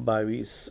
22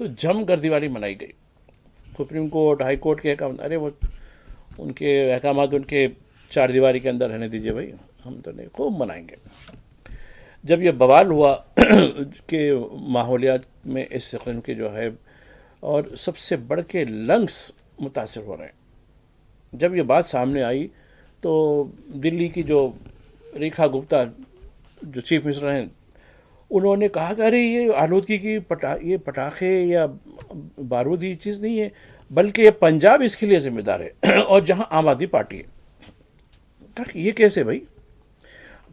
تو جم کر دیوالی منائی گئی. سپریم کورٹ، ہائی کورٹ کے احکام، ارے وہ ان کے احکامات ان کے چار دیواری کے اندر رہنے دیجیے بھائی، ہم تو نہیں، خوب منائیں گے. جب یہ بوال ہوا کہ ماحولیات میں اس قسم کے جو ہے، اور سب سے بڑھ کے لنگس متاثر ہو رہے ہیں، جب یہ بات سامنے آئی تو دلی کی جو ریکھا گپتا جو چیف منسٹر ہیں، انہوں نے کہا کہ ارے یہ آلودگی کی یہ پٹاخے یا بارود یہ چیز نہیں ہے، بلکہ یہ پنجاب اس کے لیے ذمہ دار ہے اور جہاں عام آدمی پارٹی ہے. کہا کہ یہ کیسے بھائی؟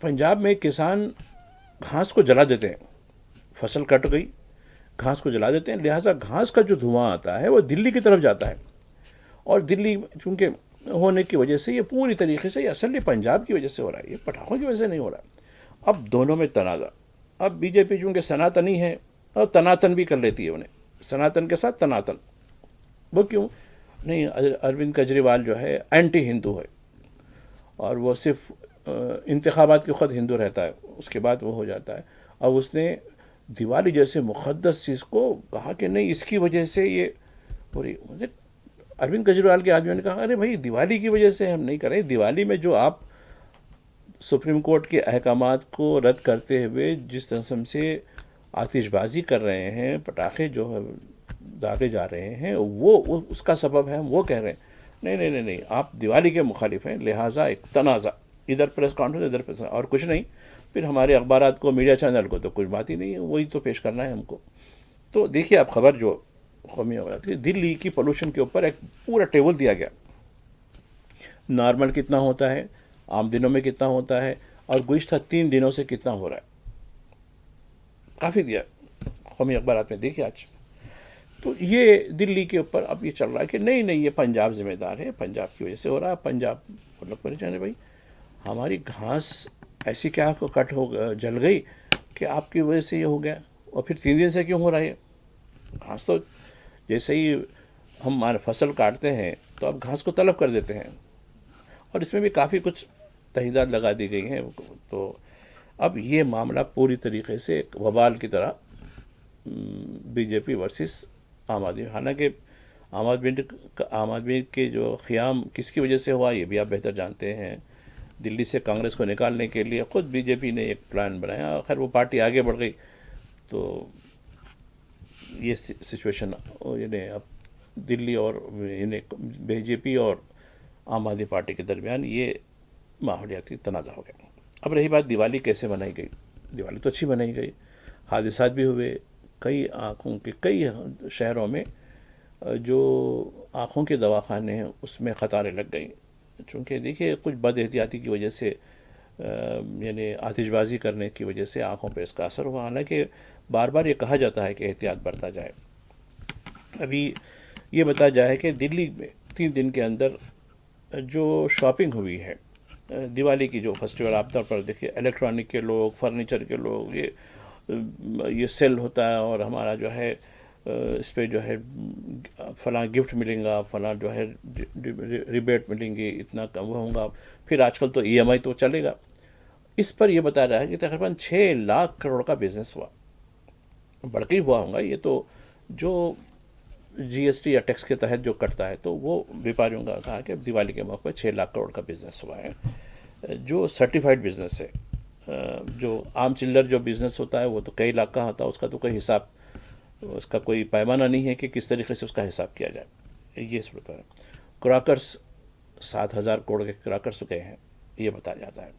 پنجاب میں کسان گھاس کو جلا دیتے ہیں، فصل کٹ گئی، گھاس کو جلا دیتے ہیں، لہٰذا گھاس کا جو دھواں آتا ہے وہ دلی کی طرف جاتا ہے، اور دلی چونکہ ہونے کی وجہ سے یہ پوری طریقے سے یہ اصل پنجاب کی وجہ سے ہو رہا ہے، یہ پٹاخوں کی وجہ سے نہیں ہو رہا ہے. اب دونوں میں تنازع. اب بی جے پی چونکہ سناتنی ہے اور تناتن بھی کر لیتی ہے انہیں، سناتن کے ساتھ تناتن. وہ کیوں نہیں؟ اروند کیجریوال جو ہے اینٹی ہندو ہے، اور وہ صرف انتخابات کے خود ہندو رہتا ہے، اس کے بعد وہ ہو جاتا ہے. اب اس نے دیوالی جیسے مقدس چیز کو کہا کہ نہیں، اس کی وجہ سے یہ پوری. اروند کیجریوال کے آدمیوں نے کہا ارے بھائی دیوالی کی وجہ سے ہم نہیں کر رہے، دیوالی میں جو آپ سپریم کورٹ کے احکامات کو رد کرتے ہوئے جس قسم سے آتش بازی کر رہے ہیں، پٹاخے جو داغے جا رہے ہیں، وہ اس کا سبب ہے. ہم وہ کہہ رہے ہیں نہیں نہیں نہیں نہیں، آپ دیوالی کے مخالف ہیں، لہٰذا ایک تنازع، ادھر پریس کانفرنس ادھر پریس، اور کچھ نہیں. پھر ہمارے اخبارات کو، میڈیا چینل کو تو کچھ بات ہی نہیں ہے، وہی تو پیش کرنا ہے ہم کو. تو دیکھیے آپ خبر جو قومی ہو جاتی ہے، دلی کی پولوشن کے اوپر ایک پورا ٹیبل دیا گیا، نارمل کتنا ہوتا ہے، عام دنوں میں کتنا ہوتا ہے، اور گزشتہ 3 دنوں سے کتنا ہو رہا ہے. کافی دیا قومی اخبارات میں، دیکھیے آج. تو یہ دلی کے اوپر اب یہ چل رہا ہے کہ نہیں نہیں یہ پنجاب ذمہ دار ہے، پنجاب کی وجہ سے ہو رہا ہے، پنجاب لوگ پریشان ہے. بھائی ہماری گھاس ایسی کیا کٹ ہو جل گئی کہ آپ کی وجہ سے یہ ہو گیا، اور پھر 3 دن سے کیوں ہو رہا ہے؟ گھاس تو جیسے ہی ہم فصل کاٹتے ہیں تو اب گھاس کو طلب کر دیتے ہیں، اور اس میں بھی کافی کچھ تحدیدات لگا دی گئی ہیں. تو اب یہ معاملہ پوری طریقے سے ایک وبال کی طرح بی جے پی ورسز عام آدمی. حالانکہ عام آدمی کے جو قیام کس کی وجہ سے ہوا یہ بھی آپ بہتر جانتے ہیں. دلی سے کانگریس کو نکالنے کے لیے خود بی جے پی نے ایک پلان بنایا، خیر وہ پارٹی آگے بڑھ گئی. تو یہ سچویشن یعنی اب دلی اور بی جے پی اور عام آدمی پارٹی کے درمیان یہ ماحولیاتی تنازع ہو گیا. اب رہی بات دیوالی کیسے منائی گئی، دیوالی تو اچھی بنائی گئی، حادثات بھی ہوئے، کئی آنکھوں کے کئی شہروں میں جو آنکھوں کے دواخانے ہیں اس میں قطاریں لگ گئیں. چونکہ دیکھیے کچھ بد احتیاطی کی وجہ سے یعنی آتش بازی کرنے کی وجہ سے آنکھوں پہ اس کا اثر ہوا. حالانکہ بار بار یہ کہا جاتا ہے کہ احتیاط برتا جائے. ابھی یہ بتایا جائے کہ دلی میں 3 دن کے اندر جو شاپنگ ہوئی ہے دیوالی کی، جو فیسٹیول آپ طور پر دیکھیے، الیکٹرانک کے لوگ، فرنیچر کے لوگ، یہ سیل ہوتا ہے، اور ہمارا جو ہے اس پہ جو ہے فلاں گفٹ ملیں گا، فلاں جو ہے ریبیٹ ملیں گی، اتنا کم ہوگا. پھر آج کل تو ای ایم آئی تو چلے گا. اس پر یہ بتایا رہا ہے کہ تقریباً 6 لاکھ کروڑ کا بزنس ہوا، بڑھ کے ہوا ہوگا. یہ تو جو جی ایس ٹی یا ٹیکس کے تحت جو کٹتا ہے، تو وہ بیپاریوں کا کہا کہ دیوالی کے موقع پہ 6 لاکھ کروڑ کا بزنس ہوا ہے، جو سرٹیفائڈ بزنس ہے. جو عام چلر جو بزنس ہوتا ہے وہ تو کئی لاکھ کا ہوتا ہے، اس کا تو کوئی حساب، اس کا کوئی پیمانہ نہیں ہے کہ کس طریقے سے اس کا حساب کیا جائے. یہ صورت ہے. کراکرس 7,000 کروڑ کے کراکرس گئے ہیں یہ بتایا جاتا ہے.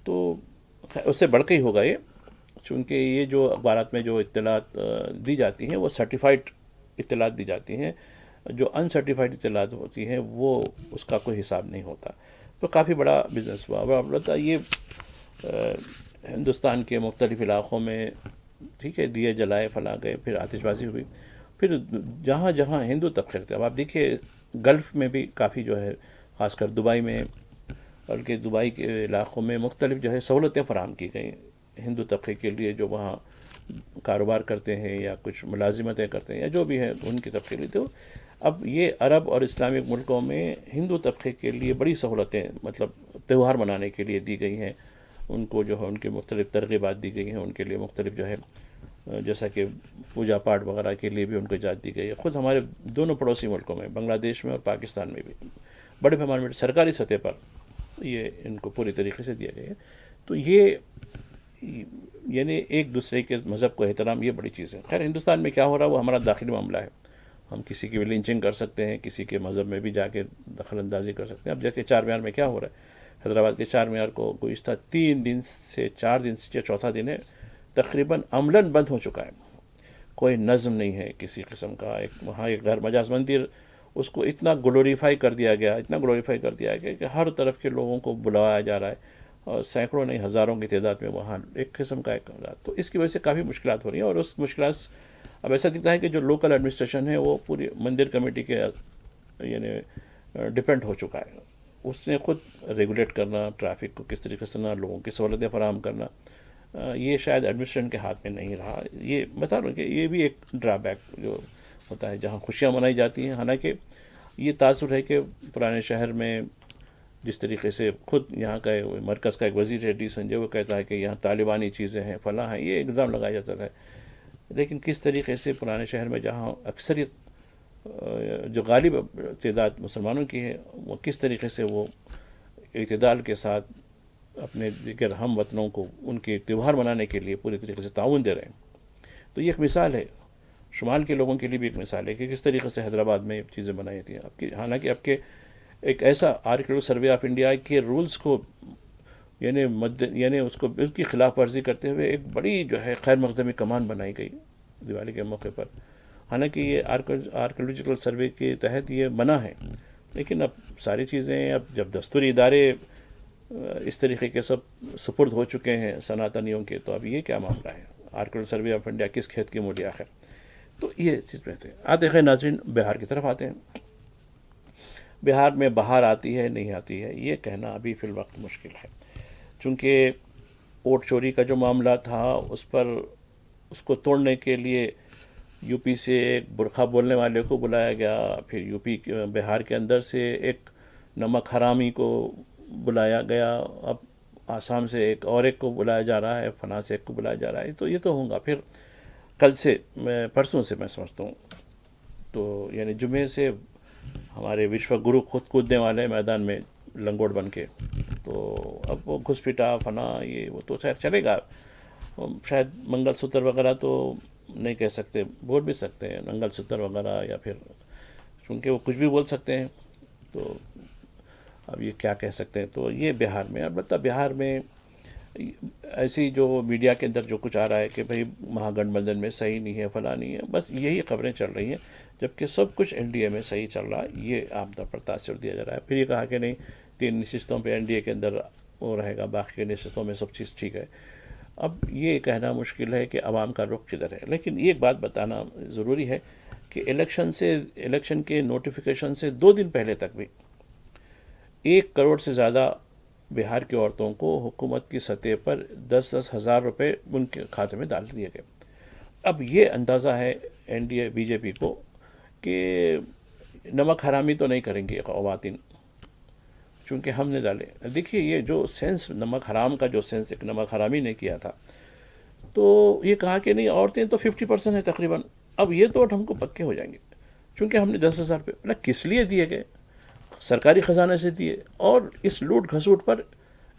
تو اس سے بڑھ کے ہی ہوگا یہ، چونکہ یہ جو اخبارات میں جو اطلاعات دی جاتی ہیں وہ سرٹیفائڈ اطلاعات دی جاتی ہیں، جو انسرٹیفائڈ اطلاعات ہوتی ہیں وہ اس کا کوئی حساب نہیں ہوتا. تو کافی بڑا بزنس ہوا. البتہ یہ ہندوستان کے مختلف علاقوں میں ٹھیک ہے دیے جلائے، فلاں گئے، پھر آتش بازی ہوئی، پھر جہاں جہاں ہندو طبقے تھے. اب آپ دیکھیے گلف میں بھی کافی جو ہے، خاص کر دبئی میں، بلکہ دبئی کے علاقوں میں مختلف جو ہے سہولتیں فراہم کی گئیں ہندو طبقے کے لیے، جو وہاں کاروبار کرتے ہیں یا کچھ ملازمتیں کرتے ہیں یا جو بھی ہیں ان کی طبقے کے لیے. تو اب یہ عرب اور اسلامک ملکوں میں ہندو طبقے کے لیے بڑی سہولتیں مطلب تہوار منانے کے لیے دی گئی ہیں. ان کو جو ہے ان کی مختلف ترغیبات دی گئی ہیں، ان کے لیے مختلف جو ہے جیسا کہ پوجا پاٹ وغیرہ کے لیے بھی ان کو اجازت دی گئی ہے. خود ہمارے دونوں پڑوسی ملکوں میں بنگلہ دیش میں اور پاکستان میں بھی بڑے پیمانے میں سرکاری سطح پر یہ ان کو پوری طریقے سے دیا گیا ہے. تو یہ یعنی ایک دوسرے کے مذہب کو احترام یہ بڑی چیز ہے. خیر ہندوستان میں کیا ہو رہا ہے وہ ہمارا داخلی معاملہ ہے. ہم کسی کی بھی لنچنگ کر سکتے ہیں, کسی کے مذہب میں بھی جا کے دخل اندازی کر سکتے ہیں. اب جیسے چار مینار میں کیا ہو رہا ہے, حیدرآباد کے چار مینار کو گزشتہ 3 دن سے 4 دن سے چوتھا دن ہے تقریباً عملاً بند ہو چکا ہے. کوئی نظم نہیں ہے کسی قسم کا. وہاں ایک غیر مجاز مندر, اس کو اتنا گلوریفائی کر دیا گیا کہ ہر طرف کے لوگوں کو بلایا جا رہا ہے, اور سینکڑوں نہیں ہزاروں کی تعداد میں وہاں ایک قسم کا ایک. تو اس کی وجہ سے کافی مشکلات ہو رہی ہیں, اور اس مشکلات اب ایسا دکھتا ہے کہ جو لوکل ایڈمنسٹریشن ہے وہ پوری مندر کمیٹی کے یعنی ڈپینڈ ہو چکا ہے. اس نے خود ریگولیٹ کرنا, ٹریفک کو کس طریقے سے, لوگوں کی سہولتیں فراہم کرنا, یہ شاید ایڈمنسٹریشن کے ہاتھ میں نہیں رہا. یہ بتا رہا ہوں کہ یہ بھی ایک ڈرا بیک جو ہوتا ہے جہاں خوشیاں منائی جاتی ہیں. حالانکہ یہ تاثر ہے کہ پرانے شہر میں جس طریقے سے خود یہاں کا مرکز کا ایک وزیر ہے ڈی سنجے, وہ کہتا ہے کہ یہاں طالبانی چیزیں ہیں, فلاں ہیں, یہ الزام لگایا جاتا ہے. لیکن کس طریقے سے پرانے شہر میں جہاں اکثریت جو غالب تعداد مسلمانوں کی ہے, وہ کس طریقے سے وہ اعتدال کے ساتھ اپنے دیگر ہم وطنوں کو ان کے تیوہار منانے کے لیے پوری طریقے سے تعاون دے رہے ہیں. تو یہ ایک مثال ہے, شمال کے لوگوں کے لیے بھی ایک مثال ہے کہ کس طریقے سے حیدرآباد میں چیزیں بنائی جاتی ہیں. حالانکہ اب کے ایک ایسا آرکیولوجیکل سروے آف انڈیا کے رولز کو یعنی اس کو اس کی خلاف ورزی کرتے ہوئے ایک بڑی جو ہے خیر مقدمی کمان بنائی گئی دیوالی کے موقع پر. حالانکہ یہ آرکیولوجیکل سروے کے تحت یہ منع ہے, لیکن اب ساری چیزیں اب جب دستوری ادارے اس طریقے کے سب سپرد ہو چکے ہیں سناتنیوں کے, تو اب یہ کیا معاملہ ہے, آرکیولوجیکل سروے آف انڈیا کس کھیت کی مولی آخر. تو یہ چیز رہتے ہیں. آتے ہیں ناظرین بہار کی طرف آتے ہیں. بہار میں بہار آتی ہے نہیں آتی ہے یہ کہنا ابھی فی الوقت مشکل ہے, چونکہ ووٹ چوری کا جو معاملہ تھا اس کو توڑنے کے لیے یو پی سے ایک برقع بولنے والے کو بلایا گیا, پھر بہار کے اندر سے ایک نمک حرامی کو بلایا گیا, اب آسام سے ایک کو بلایا جا رہا ہے, فنا سے ایک کو بلایا جا رہا ہے. تو یہ تو ہوں گا پھر کل سے پرسوں سے میں سمجھتا ہوں, تو یعنی جمعے سے ہمارے وشو گرو خود کودنے والے میدان میں لنگوٹ بن کے. تو اب وہ گھس پٹا فنا یہ وہ تو شاید چلے گا, شاید منگل سوتر وغیرہ تو نہیں کہہ سکتے, بول بھی سکتے ہیں منگل سوتر وغیرہ, یا پھر چونکہ وہ کچھ بھی بول سکتے ہیں, تو اب یہ کیا کہہ سکتے ہیں. تو یہ بہار میں, البتہ بہار میں ایسی جو میڈیا کے اندر جو کچھ آ رہا ہے کہ بھئی مہا گٹھ بندھن میں صحیح نہیں ہے, فلاں نہیں ہے, بس یہی خبریں چل رہی ہیں, جبکہ سب کچھ این ڈی اے میں صحیح چل رہا ہے, یہ عام طور پر تاثر دیا جا رہا ہے. پھر یہ کہا کہ نہیں 3 نشستوں پہ این ڈی اے کے اندر وہ رہے گا, باقی کے نشستوں میں سب چیز ٹھیک ہے. اب یہ کہنا مشکل ہے کہ عوام کا رخ کدھر ہے. لیکن یہ ایک بات بتانا ضروری ہے کہ الیکشن کے نوٹیفیکیشن سے 2 دن پہلے تک بھی 1 کروڑ سے زیادہ بہار کی عورتوں کو حکومت کی سطح پر 10-10 ہزار روپے ان کے کھاتے میں ڈال دیے گئے. اب یہ اندازہ ہے N D A B J P کو کہ نمک حرامی تو نہیں کریں گے خواتین, چونکہ ہم نے ڈالے. دیکھیے یہ جو سینس نمک حرام کا جو سینس ایک نمک حرامی نے کیا تھا, تو یہ کہا کہ نہیں عورتیں تو 50% ہیں تقریباً, اب یہ تو ہم کو پکے ہو جائیں گے, چونکہ ہم نے 10,000 روپے کس لیے دیے گئے, سرکاری خزانے سے دیے, اور اس لوٹ گھسوٹ پر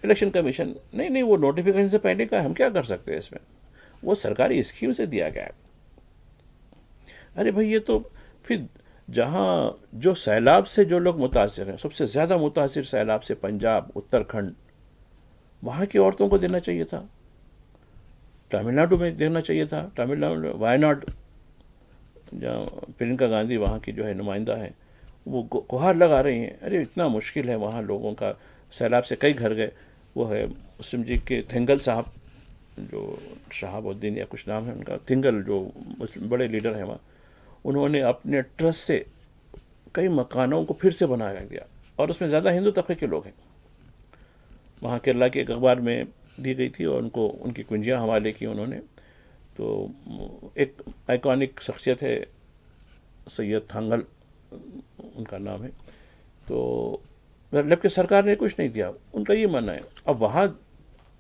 الیکشن کمیشن نہیں وہ نوٹیفیکیشن سے پہلے کا ہم کیا کر سکتے ہیں اس میں, وہ سرکاری اسکیم سے دیا گیا ہے. ارے بھائی یہ تو پھر جہاں جو سیلاب سے جو لوگ متاثر ہیں, سب سے زیادہ متاثر سیلاب سے پنجاب, اتراکھنڈ, وہاں کی عورتوں کو دینا چاہیے تھا, تامل ناڈو میں دینا چاہیے تھا, تامل ناڈو وائناڈ جہاں پرینکا گاندھی وہاں کی جو ہے نمائندہ ہیں, وہ گہار لگا رہی ہیں. ارے اتنا مشکل ہے وہاں لوگوں کا, سیلاب سے کئی گھر گئے. وہ ہے مسلم جی کے تھنگل صاحب, جو شہاب الدین یا کچھ نام ہے ان کا, تھنگل جو بڑے لیڈر ہیں وہاں, انہوں نے اپنے ٹرسٹ سے کئی مکانوں کو پھر سے بنا دیا, اور اس میں زیادہ ہندو طبقے کے لوگ ہیں. وہاں کیرلا کے ایک اخبار میں دی گئی تھی, اور ان کی کنجیاں حوالے کی انہوں نے. تو ایک آئیکونک شخصیت ہے سید تھانگل ان کا نام ہے, تو جبکہ سرکار نے کچھ نہیں دیا, ان کا یہ ماننا ہے. اب وہاں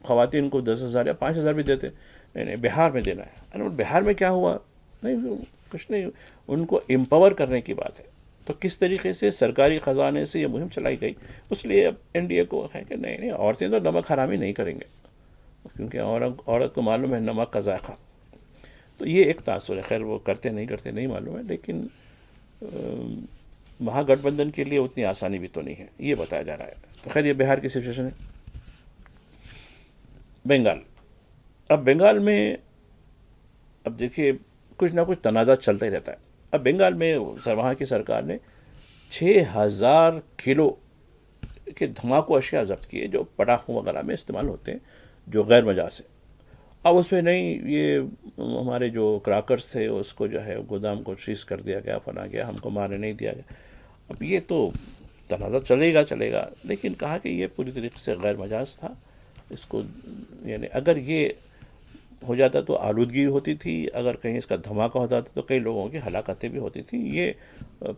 خواتین کو 10,000 یا 5,000 بھی دیتے, یعنی بہار میں دینا ہے. ارے بہار میں کیا ہوا؟ نہیں کچھ نہیں, ان کو امپاور کرنے کی بات ہے. تو کس طریقے سے سرکاری خزانے سے یہ مہم چلائی گئی. اس لیے اب این ڈی اے کو ہے کہ نہیں عورتیں تو نمک حرامی نہیں کریں گے, کیونکہ عورت کو معلوم ہے نمک کا ذائقہ. تو یہ ایک تاثر ہے. خیر وہ کرتے نہیں معلوم ہے, لیکن مہا گٹھ بندھن کے لیے اتنی آسانی بھی تو نہیں ہے, یہ بتایا جا رہا ہے. تو خیر یہ بہار کی سچویشن ہے. بنگال, اب بنگال میں اب دیکھیے کچھ نہ کچھ تنازع چلتا ہی رہتا ہے. اب بنگال میں وہاں کی سرکار نے 6,000 کلو کے دھماکو اشیاء ضبط کیے جو پٹاخوں وغیرہ میں استعمال ہوتے ہیں, جو غیر مجاز ہے. اب اس پہ نہیں, یہ ہمارے جو کراکرز تھے اس کو جو ہے گودام کو سیز کر دیا گیا, فنا گیا, ہم کو مارنے نہیں دیا گیا. اب یہ تو تنازع چلے گا, لیکن کہا کہ یہ پوری طریقے سے غیر مجاز تھا. اس کو یعنی اگر یہ ہو جاتا تو آلودگی ہوتی تھی, اگر کہیں اس کا دھماکہ ہو جاتا تو کئی لوگوں کی ہلاکتیں بھی ہوتی تھیں. یہ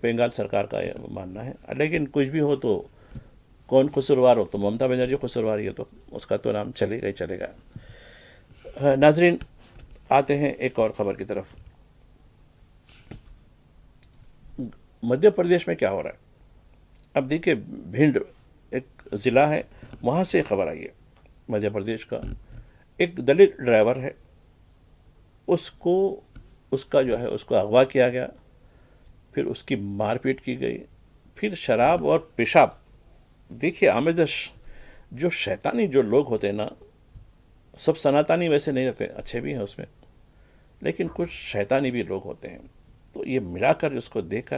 بنگال سرکار کا ماننا ہے. لیکن کچھ بھی ہو تو کون قصوروار ہو, تو ممتا بنرجی قصوروار ہے, تو اس کا تو نام چلے گا. ناظرین آتے ہیں ایک اور خبر کی طرف. مدھیہ پردیش میں کیا ہو رہا ہے؟ اب دیکھیے بھنڈ ایک ضلع ہے, وہاں سے خبر آئی ہے مدھیہ پردیش کا. ایک دلت ڈرائیور ہے, اس کا جو ہے اس کو اغوا کیا گیا, پھر اس کی مار پیٹ کی گئی, پھر شراب اور پیشاب. دیکھیے آمیزش, جو شیطانی جو لوگ ہوتے ہیں نا, سب سناتانی ویسے نہیں رہتے, اچھے بھی ہیں اس میں, لیکن کچھ شیطانی بھی لوگ ہوتے ہیں. تو یہ ملا کر اس کو دیکھ کر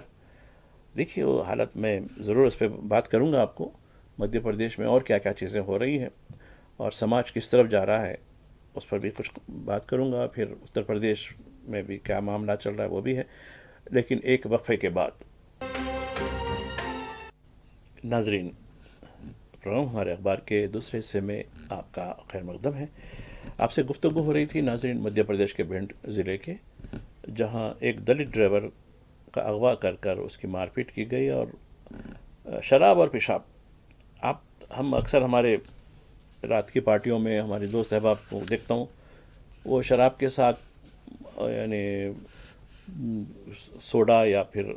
دیکھیے وہ حالت, میں ضرور اس پہ بات کروں گا آپ کو. مدھیہ پردیش میں اور کیا کیا چیزیں ہو رہی ہیں اور سماج کس طرف جا رہا ہے, اس پر بھی کچھ بات کروں گا. پھر اتر پردیش میں بھی کیا معاملہ چل رہا ہے وہ بھی ہے, لیکن ایک وقفے کے بعد. ناظرین, پروگرام ہمارے اخبار کے دوسرے حصے میں آپ کا خیر مقدم ہے. آپ سے گفتگو ہو رہی تھی ناظرین مدھیہ پردیش کے بھنڈ ضلع کے, جہاں ایک دلت ڈرائیور کا اغوا کر اس کی مار پیٹ کی گئی, اور شراب اور پیشاب. ہم اکثر ہمارے رات کی پارٹیوں میں ہمارے دوست احباب کو دیکھتا ہوں, وہ شراب کے ساتھ یعنی سوڈا یا پھر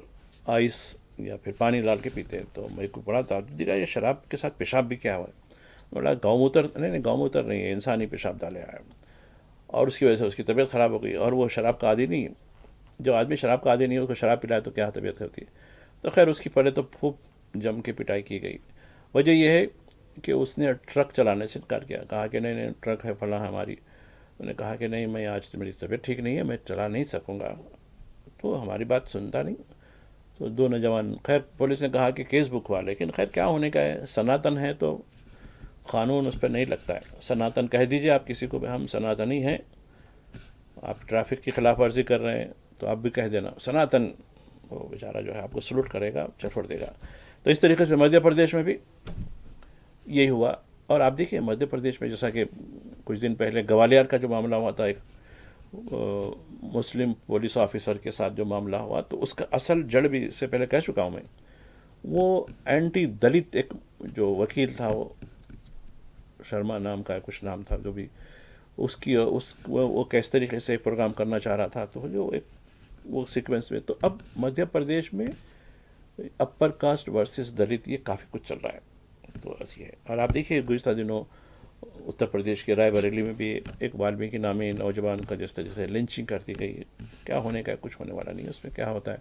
آئس یا پھر پانی ڈال کے پیتے ہیں. تو میرے کو بڑا تعجب دیا, یہ شراب کے ساتھ پیشاب بھی کیا ہوا ہے؟ بولا گاؤں موتر نہیں ہے, انسانی پیشاب ڈالے آیا, اور اس کی وجہ سے اس کی طبیعت خراب ہو گئی. اور وہ شراب کا عادی نہیں ہے. جو آدمی شراب کا عادی نہیں ہے اس کو شراب پلائے تو کیا طبیعت ہوتی ہے. تو خیر اس کی پہلے تو خوب جم کے پٹائی کی گئی. وجہ یہ ہے کہ اس نے ٹرک چلانے سے انکار کیا, کہا کہ نہیں ٹرک ہے فلاں ہماری. انہوں نے کہا کہ نہیں میں آج میری طبیعت ٹھیک نہیں ہے, میں چلا نہیں سکوں گا. تو ہماری بات سنتا نہیں. تو دو نوجوان, خیر پولیس نے کہا کہ کیس بکوا, لیکن خیر کیا ہونے کا ہے, سناتن ہے تو قانون اس پہ نہیں لگتا ہے. سناتن کہہ دیجئے آپ کسی کو, ہم سناتنی ہیں, آپ ٹریفک کی خلاف ورزی کر رہے ہیں تو آپ بھی کہہ دینا سناتن, وہ بیچارہ جو ہے آپ کو سلوٹ کرے گا, چھوڑ دے گا. تو اس طریقے سے مدھیہ پردیش میں بھی یہی ہوا. اور آپ دیکھیے مدھیہ پردیش میں جیسا کہ کچھ دن پہلے گوالیار کا جو معاملہ ہوا تھا, ایک مسلم پولیس آفیسر کے ساتھ جو معاملہ ہوا, تو اس کا اصل جڑ بھی اس سے پہلے کہہ چکا ہوں میں. وہ اینٹی دلت ایک جو وکیل تھا, وہ شرما نام کا کچھ نام تھا, جو بھی وہ کس طریقے سے ایک پروگرام کرنا چاہ رہا تھا, تو جو ایک وہ سیکوینس میں. تو اب مدھیہ پردیش میں اپر کاسٹ ورسز دلت یہ کافی کچھ چل رہا ہے. تو ایسی ہے. اور آپ دیکھیے گزشتہ دنوں اتر پردیش کے رائے بریلی میں بھی ایک والمکی نامی نوجوان کا جس طرح سے لنچنگ کر دی گئی. کیا ہونے کا, کچھ ہونے والا نہیں, اس میں کیا ہوتا ہے.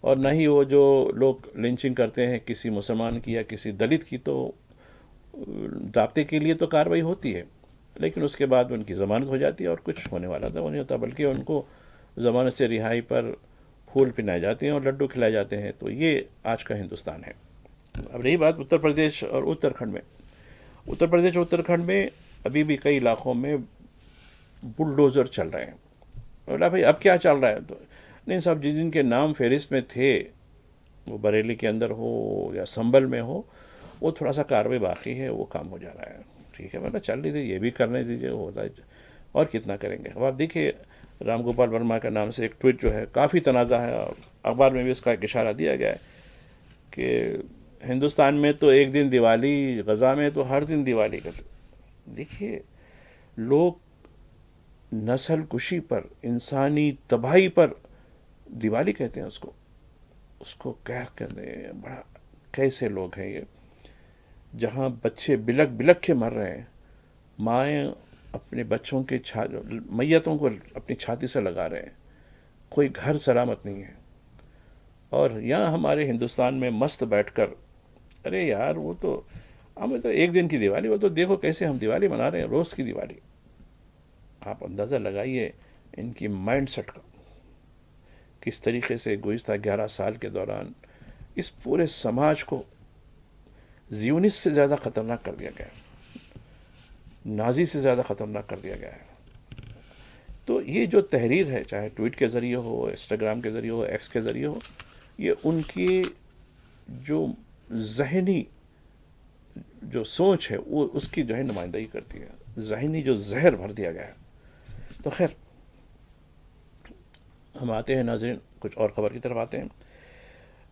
اور نہ ہی وہ جو لوگ لنچنگ کرتے ہیں کسی مسلمان کی یا کسی دلت کی, تو ضابطے کے لیے تو کارروائی ہوتی ہے, لیکن اس کے بعد ان کی ضمانت ہو جاتی ہے اور کچھ ہونے والا تو نہیں ہوتا, بلکہ ان کو ضمانت سے رہائی پر پھول پہنائے جاتے ہیں اور لڈو کھلائے جاتے ہیں. تو یہ آج کا ہندوستان ہے. اب رہی بات اتر پردیش اور اتراکھنڈ میں. اتر پردیش اور اتراکھنڈ میں ابھی بھی کئی علاقوں میں بلڈوزر چل رہے ہیں. بولا بھائی اب کیا چل رہا ہے؟ تو نہیں صاحب, جن کے نام فہرست میں تھے, وہ بریلی کے اندر ہو یا سنبل میں ہو, وہ تھوڑا سا کاروائی باقی ہے, وہ کام ہو جا رہا ہے. ٹھیک ہے, مطلب چل لیجیے, یہ بھی کرنے دیجیے, ہوتا ہے, اور کتنا کریں گے. اب آپ دیکھیے رام گوپال ورما کے نام سے ایک ٹویٹ جو ہے کافی تنازع ہے, اور اخبار میں بھی اس کا ایک اشارہ دیا گیا ہے کہ ہندوستان میں تو ایک دن دیوالی, غزہ میں تو ہر دن دیوالی. دیکھیے لوگ نسل کشی پر، انسانی تباہی پر دیوالی کہتے ہیں اس کو کہہ کر بڑا کیسے لوگ ہیں یہ، جہاں بچے بلک بلک کے مر رہے ہیں، مائیں اپنے بچوں کے میتوں کو اپنی چھاتی سے لگا رہے ہیں، کوئی گھر سلامت نہیں ہے. اور یہاں ہمارے ہندوستان میں مست بیٹھ کر، ارے یار وہ تو ہمیں تو ایک دن کی دیوالی، وہ تو دیکھو کیسے ہم دیوالی منا رہے ہیں، روز کی دیوالی. آپ اندازہ لگائیے ان کی مائنڈ سیٹ کا، کس طریقے سے گزشتہ 11 سال کے دوران اس پورے سماج کو زیونسٹ سے زیادہ خطرناک کر دیا گیا ہے، نازی سے زیادہ خطرناک کر دیا گیا ہے. تو یہ جو تحریر ہے، چاہے ٹویٹ کے ذریعے ہو، انسٹاگرام کے ذریعے ہو، ایکس کے ذریعے ہو، یہ ان کی جو ذہنی جو سوچ ہے وہ اس کی جو ہے نمائندگی کرتی ہے، ذہنی جو زہر بھر دیا گیا ہے. تو خیر، ہم آتے ہیں ناظرین کچھ اور خبر کی طرف آتے ہیں.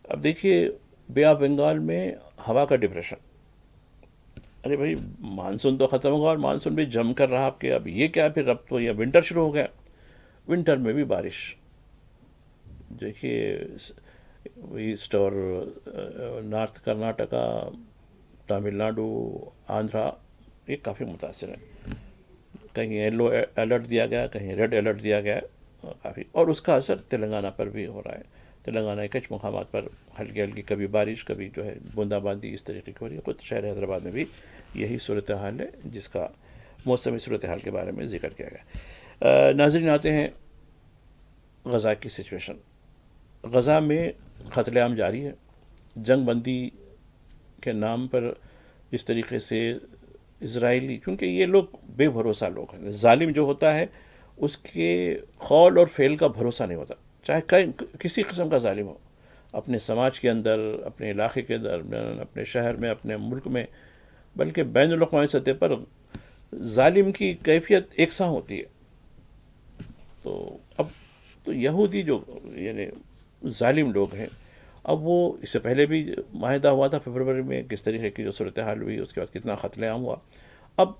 اب دیکھیے بے آف بنگال میں ہوا کا ڈپریشن. ارے بھائی مانسون تو ختم ہوگا اور مانسون بھی جم کر رہا آپ کے، اب یہ کیا پھر، اب تو یہ ونٹر شروع ہو گیا. ونٹر میں بھی بارش. دیکھیے ایسٹ اور نارتھ کرناٹکا، تامل ناڈو، آندھرا، یہ کافی متاثر ہیں. کہیں یلو الرٹ دیا گیا، کہیں ریڈ الرٹ دیا گیا کافی. اور اس کا اثر تلنگانہ پر بھی ہو رہا ہے. تلنگانہ کے کچھ مقامات پر ہلکی ہلکی کبھی بارش، کبھی جو ہے بوندا باندی اس طریقے کی ہو رہی ہے. خود شہر حیدرآباد میں بھی یہی صورتحال ہے جس کا موسمی صورتحال کے بارے میں ذکر کیا گیا. ناظرین آتے ہیں غزہ کی سچویشن. غزہ میں قتل عام جاری ہے. جنگ بندی کے نام پر جس طریقے سے اسرائیلی، کیونکہ یہ لوگ بے بھروسہ لوگ ہیں. ظالم جو ہوتا ہے اس کے قول اور فعل کا بھروسہ نہیں ہوتا، چاہے کسی قسم کا ظالم ہو، اپنے سماج کے اندر، اپنے علاقے کے اندر، اپنے شہر میں، اپنے ملک میں، بلکہ بین الاقوامی سطح پر ظالم کی کیفیت یکساں ہوتی ہے. تو اب تو یہودی جو یعنی ظالم لوگ ہیں، اب وہ اس سے پہلے بھی معاہدہ ہوا تھا فروری میں، کس طریقے کی جو صورتحال ہوئی، اس کے بعد کتنا قتل عام ہوا. اب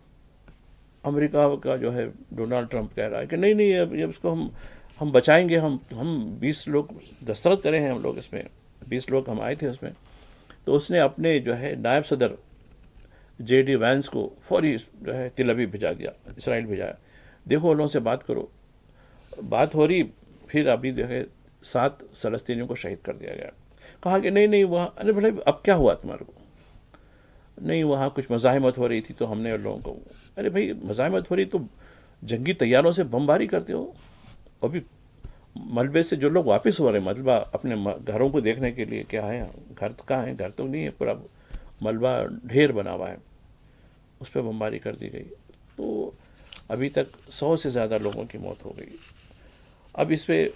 امریکہ کا جو ہے ڈونلڈ ٹرمپ کہہ رہا ہے کہ نہیں نہیں، اب اس کو ہم بچائیں گے. ہم 20 لوگ دستخط کرے ہیں، ہم لوگ اس میں 20 لوگ ہم آئے تھے اس میں. تو اس نے اپنے جو ہے نائب صدر جے ڈی وینس کو فوری جو ہے تل ابیب بھیجا دیا، اسرائیل بھیجایا. دیکھو ان لوگوں سے بات کرو. بات ہو رہی، پھر ابھی جو ہے 7 فلسطینیوں کو شہید کر دیا گیا. کہا کہ نہیں نہیں وہاں، ارے بھائی اب کیا ہوا تمہارے کو؟ نہیں وہاں کچھ مزاحمت ہو رہی تھی تو ہم نے لوگوں کو. ارے بھائی مزاحمت ہو رہی تو جنگی طیاروں سے بمباری کرتے ہو. ابھی ملبے سے جو لوگ واپس ہو رہے ہیں، ملبہ اپنے گھروں کو دیکھنے کے لیے، کیا ہے گھر کہاں ہیں؟ گھر تو نہیں ہے، پورا ملبہ ڈھیر بنا ہوا ہے، اس پہ بمباری کر دی گئی. تو ابھی تک 100 سے زیادہ لوگوں کی موت ہو گئی. اب اس پہ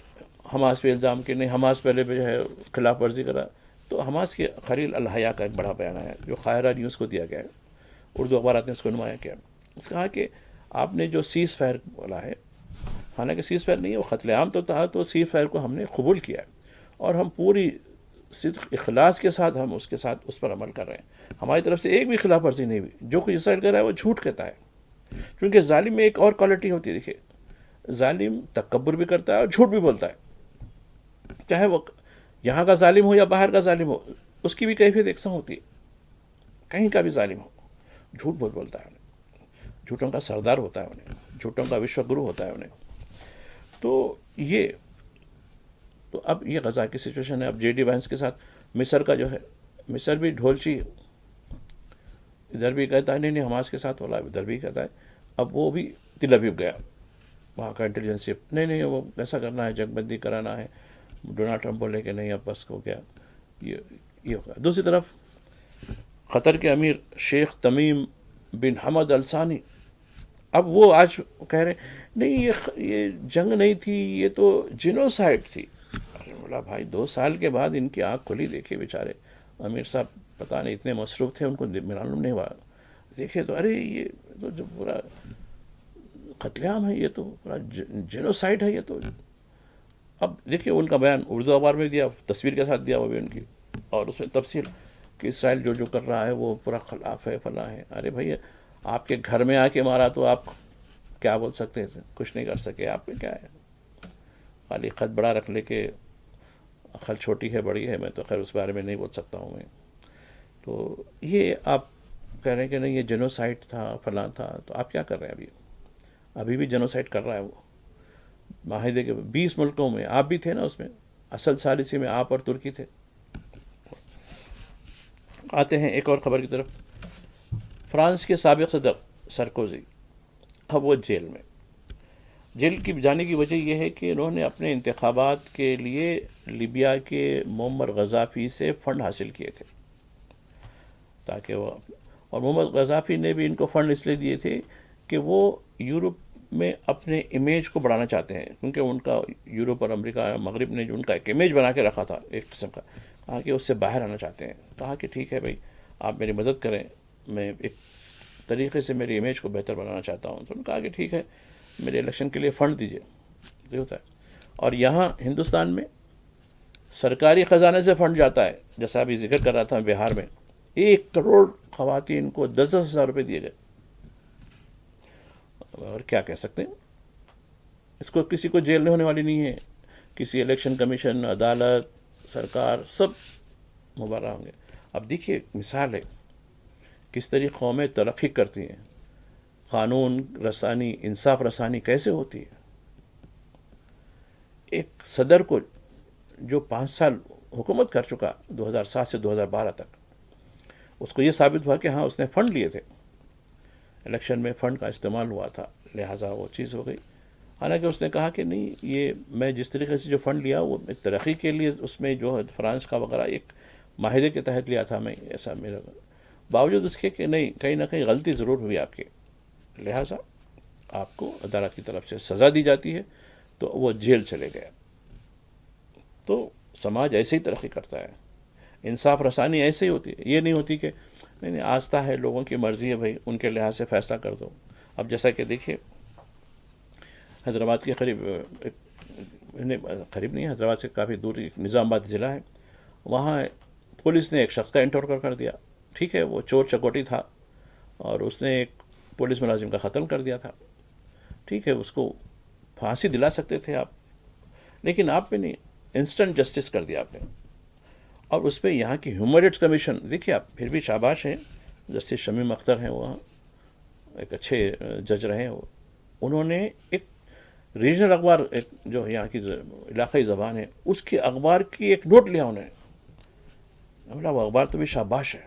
حماس پہ الزام کہ نہیں، حماس پہلے جو ہے خلاف ورزی کرا. تو حماس کے خلیل الحیا کا ایک بڑا بیان ہے جو قاہرہ نیوز کو دیا گیا ہے، اردو اخبارات نے اس کو نمایاں کیا. اس کہا کہ آپ نے جو سیز فائر بولا ہے، حالانکہ سیز فائر نہیں ہے، وہ قتل عام تو تھا، تو سیز فائر کو ہم نے قبول کیا ہے اور ہم پوری صدق اخلاص کے ساتھ ہم اس پر عمل کر رہے ہیں. ہماری طرف سے ایک بھی خلاف ورزی نہیں ہوئی. جو کچھ اسرائیل کر رہا ہے وہ جھوٹ کہتا ہے. کیونکہ ظالم میں ایک اور کوالٹی ہوتی ہے. دیکھیے ظالم تکبر بھی کرتا ہے اور جھوٹ بھی بولتا ہے. چاہے وہ یہاں کا ظالم ہو یا باہر کا ظالم ہو، اس کی بھی کیفیت یکساں ہوتی ہے. کہیں کا بھی ظالم ہو، جھوٹ بہت بولتا ہے، جھوٹوں کا سردار ہوتا ہے انہیں، جھوٹوں کا وشو گرو ہوتا ہے انہیں. تو اب یہ غزہ کی سچویشن ہے. اب جے ڈی وینس کے ساتھ مصر کا جو ہے، مصر بھی ڈھولچی، ادھر بھی کہتا ہے نہیں نہیں حماس کے ساتھ ہو رہا ہے، ادھر بھی کہتا ہے. اب وہ بھی تل ابیب گیا، وہاں کا انٹیلیجنس چیف نہیں نہیں وہ ایسا کرنا ہے، جنگ بندی کرانا ہے. ڈونلڈ ٹرمپ بولے کہ نہیں اب بس ہو گیا. یہ ہوگا. دوسری طرف قطر کے امیر شیخ تمیم بن حمد الثانی، اب وہ آج کہہ رہے نہیں یہ جنگ نہیں تھی، یہ تو جینوسائیڈ تھی. بولا بھائی 2 سال کے بعد ان کی آنکھ کھلی. دیکھیے بیچارے امیر صاحب پتہ نہیں اتنے مصروف تھے، ان کو معلوم نہیں ہوا. دیکھے تو ارے یہ تو جو پورا قتل عام ہے، یہ تو پورا جینوسائیڈ ہے یہ تو. اب دیکھیے ان کا بیان اردو اخبار میں دیا، تصویر کے ساتھ دیا وہ بھی ان کی، اور اس میں تفصیل کہ اسرائیل جو کر رہا ہے وہ پورا خلاف ہے، فلاں ہے. ارے بھائی آپ کے گھر میں آ کے مارا تو آپ کیا بول سکتے تھے؟ کچھ نہیں کر سکے. آپ میں کیا ہے، خالی خط بڑا رکھ لے کے عقل چھوٹی ہے بڑی ہے، میں تو خیر اس بارے میں نہیں بول سکتا ہوں میں. تو یہ آپ کہہ رہے ہیں کہ نہیں یہ جنوسائڈ تھا فلاں تھا، تو آپ کیا کر رہے ہیں؟ ابھی بھی جنوسائڈ کر رہا ہے وہ معاہدے کے 20 ملکوں میں. آپ بھی تھے نا اس میں، اصل ثالثی میں آپ اور ترکی تھے. آتے ہیں ایک اور خبر کی طرف. فرانس کے سابق صدر سرکوزی اب وہ جیل میں. جیل کی جانے کی وجہ یہ ہے کہ انہوں نے اپنے انتخابات کے لیے لیبیا کے معمر غذافی سے فنڈ حاصل کیے تھے تاکہ وہ، اور محمد غذافی نے بھی ان کو فنڈ اس لیے دیے تھے کہ وہ یورپ میں اپنے امیج کو بڑھانا چاہتے ہیں، کیونکہ ان کا یورپ اور امریکہ مغرب نے جو ان کا ایک امیج بنا کے رکھا تھا ایک قسم کا، کہا کہ اس سے باہر آنا چاہتے ہیں. کہا کہ ٹھیک ہے بھائی آپ میری مدد کریں، میں ایک طریقے سے میری امیج کو بہتر بنانا چاہتا ہوں. تو انہوں نے کہا کہ ٹھیک ہے میرے الیکشن کے لیے فنڈ دیجیے. یہ ہوتا ہے. اور یہاں ہندوستان میں سرکاری خزانے سے فنڈ جاتا ہے، جیسا ابھی ذکر کر رہا تھا بہار میں 1 کروڑ خواتین کو 10,000 روپے دیے گئے. اور کیا کہہ سکتے ہیں، اس کو کسی کو جیل نہیں ہونے والی نہیں ہے. کسی الیکشن کمیشن، عدالت، سرکار سب مبرہ ہوں گے. اب دیکھیے مثال ہے کس طریقے قومیں ترقی کرتی ہیں، قانون رسانی، انصاف رسانی کیسے ہوتی ہے. ایک صدر کو جو 5 سال حکومت کر چکا 2007 سے 2012 تک، اس کو یہ ثابت ہوا کہ ہاں اس نے فنڈ لیے تھے، الیکشن میں فنڈ کا استعمال ہوا تھا، لہٰذا وہ چیز ہو گئی. حالانکہ اس نے کہا کہ نہیں یہ میں جس طریقے سے جو فنڈ لیا وہ ایک ترقی کے لیے، اس میں جو فرانس کا وغیرہ ایک معاہدے کے تحت لیا تھا میں، ایسا میرا باوجود اس کے کہ نہیں کہیں نہ کہیں غلطی ضرور ہوئی آپ کے، لہٰذا آپ کو عدالت کی طرف سے سزا دی جاتی ہے. تو وہ جیل چلے گیا. تو سماج ایسے ہی ترقی کرتا ہے، انصاف رسانی ایسے ہی ہوتی ہے. یہ نہیں ہوتی کہ نہیں آستہ ہے، لوگوں کی مرضی ہے بھائی ان کے لحاظ سے فیصلہ کر دو. اب جیسا کہ دیکھیے حیدرآباد کے قریب قریب نہیں، حیدرآباد سے کافی دور ایک نظام آباد ضلع ہے، وہاں پولیس نے ایک شخص کا انکاؤنٹر کر دیا. ٹھیک ہے وہ چور چکوٹی تھا اور اس نے ایک پولیس ملازم کا قتل کر دیا تھا. ٹھیک ہے اس کو پھانسی دلا سکتے تھے آپ، لیکن آپ نے نہیں، انسٹنٹ جسٹس کر دیا آپ نے. اور اس پہ یہاں کی ہیومن رائٹس کمیشن، دیکھیے آپ پھر بھی شاباش ہیں، جسٹس شمیم اختر ہیں وہاں ایک اچھے جج رہے ہیں وہ. انہوں نے ایک ریجنل اخبار، ایک جو یہاں کی علاقائی زبان ہے اس کے اخبار کی ایک نوٹ لیا انہوں نے، بولا وہ اخبار تو بھی شاباش ہے.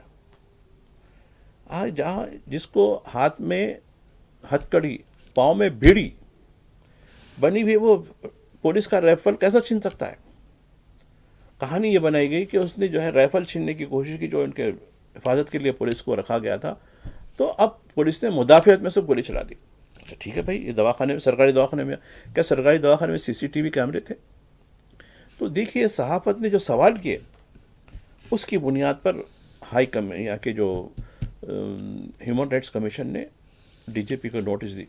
آج جہاں جس کو ہاتھ میں ہتھ کڑی پاؤں میں بیڑی بنی ہوئی وہ پولیس کا رائفل کیسا چھین سکتا ہے. کہانی یہ بنائی گئی کہ اس نے جو ہے رائفل چھیننے کی کوشش کی جو ان کے حفاظت کے لیے پولیس کو رکھا گیا تھا. تو اب پولیس نے مدافعت میں سے گولی چلا دی. اچھا ٹھیک ہے بھائی، یہ دواخانے میں، سرکاری دواخانے میں، کیا سرکاری دواخانے میں CCTV کیمرے تھے؟ تو دیکھیے صحافت نے جو سوال کیے اس کی بنیاد پر یہاں کے جو ہیومن رائٹس کمیشن نے DGP کو نوٹس دی،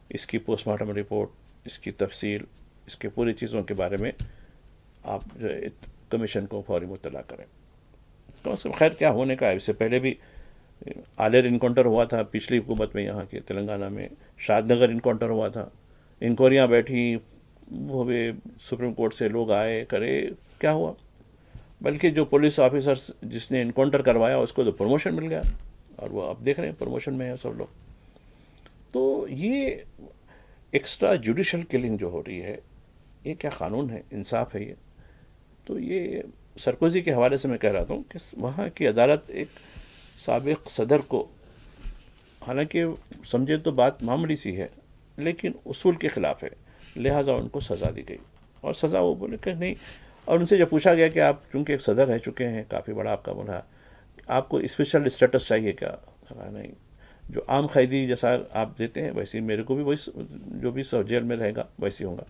اس کی پوسٹ مارٹم رپورٹ، اس کی تفصیل، اس کے پوری چیزوں کے بارے میں آپ جو کمیشن کو فوری مطلع کریں. کم از کم خیر کیا ہونے کا ہے. اس سے پہلے بھی آلیر انکاؤنٹر ہوا تھا پچھلی حکومت میں، یہاں کے تلنگانہ میں شاد نگر انکاؤنٹر ہوا تھا، انکوائریاں بیٹھی ہوئے، سپریم کورٹ سے لوگ آئے کرے، کیا ہوا؟ بلکہ جو پولیس آفیسر جس نے انکاؤنٹر کروایا اس کو تو پروموشن مل گیا، اور وہ اب دیکھ رہے ہیں پروموشن میں ہیں سب لوگ. تو یہ ایکسٹرا جوڈیشل کلنگ جو ہو رہی ہے، یہ کیا قانون ہے؟ انصاف ہے یہ؟ تو یہ سرکوزی کے حوالے سے میں کہہ رہا ہوں کہ وہاں کی عدالت ایک سابق صدر کو، حالانکہ سمجھے تو بات معمولی سی ہے لیکن اصول کے خلاف ہے، لہٰذا ان کو سزا دی گئی. اور سزا وہ بولے کہ نہیں. اور ان سے جب پوچھا گیا کہ آپ چونکہ ایک صدر رہ چکے ہیں، کافی بڑا آپ کا بولا، آپ کو اسپیشل اسٹیٹس چاہیے کیا؟ نہیں، جو عام قیدی جیسا آپ دیتے ہیں ویسے میرے کو بھی وہی جو بھی جیل میں رہے گا ویسے ہوگا،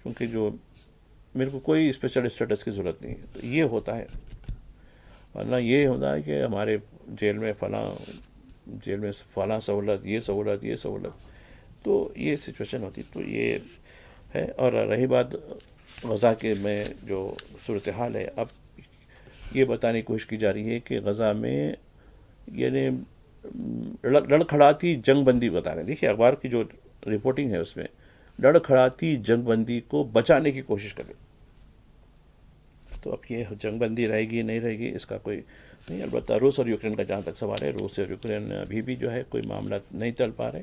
کیونکہ جو میرے کو کوئی اسپیشل اسٹیٹس کی ضرورت نہیں ہے. تو یہ ہوتا ہے، ورنہ یہ ہوتا ہے کہ ہمارے جیل میں فلاں سہولت، یہ سہولت، یہ سہولت، تو یہ سچویشن ہوتی. تو یہ ہے. اور رہی بات غزہ کے میں جو صورتحال ہے، اب یہ بتانے کی کوشش کی جا رہی ہے کہ غزہ میں یعنی لڑکھڑاتی جنگ بندی بتا رہے ہیں. دیکھیے اخبار کی جو رپورٹنگ ہے اس میں لڑکھڑاتی جنگ بندی کو بچانے کی کوشش کرے. تو اب یہ جنگ بندی رہے گی نہیں رہے گی اس کا کوئی نہیں. البتہ روس اور یوکرین کا جہاں تک سوال ہے، روس اور یوکرین ابھی بھی جو ہے کوئی معاملات نہیں ٹل پا رہے،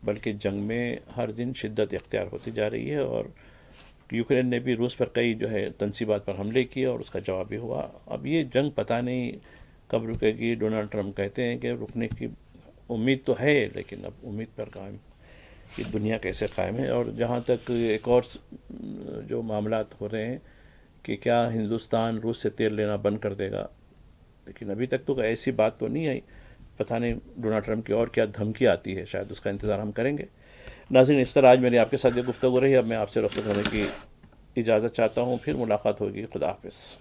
بلکہ جنگ میں ہر دن شدت اختیار ہوتی جا رہی ہے. اور یوکرین نے بھی روس پر کئی جو ہے تنصیبات پر حملے کیے اور اس کا جواب بھی ہوا. اب یہ جنگ پتہ نہیں کب رکے گی. ڈونلڈ ٹرمپ کہتے ہیں کہ رکنے کی امید تو ہے، لیکن اب امید پر قائم کہ دنیا کیسے قائم ہے. اور جہاں تک ایک اور جو معاملات ہو رہے ہیں کہ کیا ہندوستان روس سے تیل لینا بند کر دے گا، لیکن ابھی تک تو ایسی بات تو نہیں آئی. پتہ نہیں ڈونلڈ ٹرمپ کی اور کیا دھمکی آتی ہے، شاید اس کا انتظار ہم کریں گے. ناظرین، اس طرح آج میری آپ کے ساتھ یہ گفتگو رہی. اب میں آپ سے رخصت ہونے کی اجازت چاہتا ہوں، پھر ملاقات ہوگی. خدا حافظ.